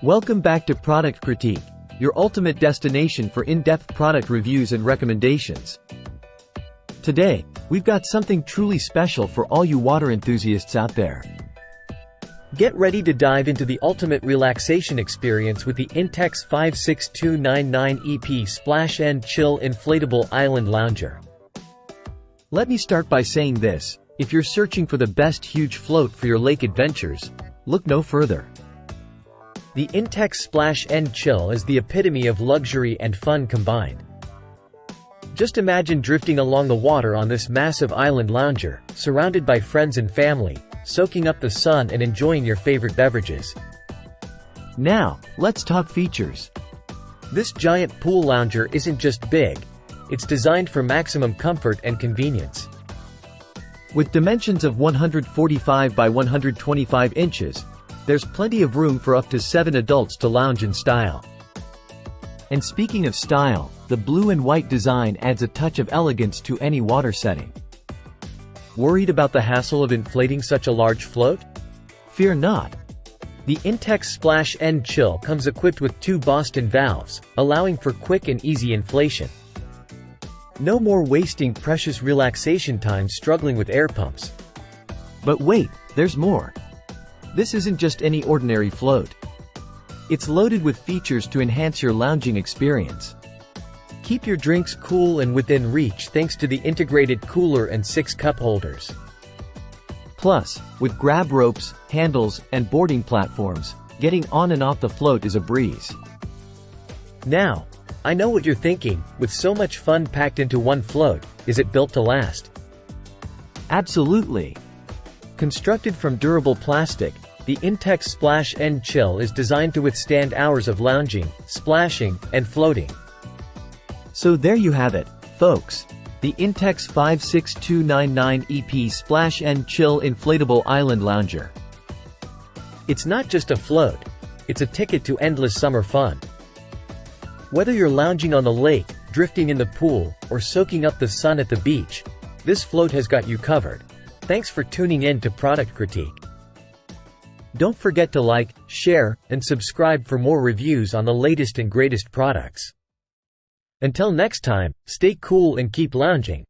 Welcome back to Product Critique, your ultimate destination for in-depth product reviews and recommendations. Today, we've got something truly special for all you water enthusiasts out there. Get ready to dive into the ultimate relaxation experience with the Intex 56299 EP Splash and Chill Inflatable Island Lounger. Let me start by saying this: if you're searching for the best huge float for your lake adventures, look no further. The Intex Splash and Chill is the epitome of luxury and fun combined. Just imagine drifting along the water on this massive island lounger, surrounded by friends and family, soaking up the sun and enjoying your favorite beverages. Now, let's talk features. This giant pool lounger isn't just big, it's designed for maximum comfort and convenience. With dimensions of 145 by 125 inches, there's plenty of room for up to 7 adults to lounge in style. And speaking of style, the blue and white design adds a touch of elegance to any water setting. Worried about the hassle of inflating such a large float? Fear not. The Intex Splash and Chill comes equipped with 2 Boston valves, allowing for quick and easy inflation. No more wasting precious relaxation time struggling with air pumps. But wait, there's more. This isn't just any ordinary float. It's loaded with features to enhance your lounging experience. Keep your drinks cool and within reach thanks to the integrated cooler and 6 cup holders. Plus, with grab ropes, handles, and boarding platforms, getting on and off the float is a breeze. Now, I know what you're thinking: with so much fun packed into one float, is it built to last? Absolutely. Constructed from durable plastic, the Intex Splash and Chill is designed to withstand hours of lounging, splashing, and floating. So there you have it, folks. The Intex 56299 EP Splash and Chill Inflatable Island Lounger. It's not just a float, it's a ticket to endless summer fun. Whether you're lounging on the lake, drifting in the pool, or soaking up the sun at the beach, this float has got you covered. Thanks for tuning in to Product Critique. Don't forget to like, share, and subscribe for more reviews on the latest and greatest products. Until next time, stay cool and keep lounging.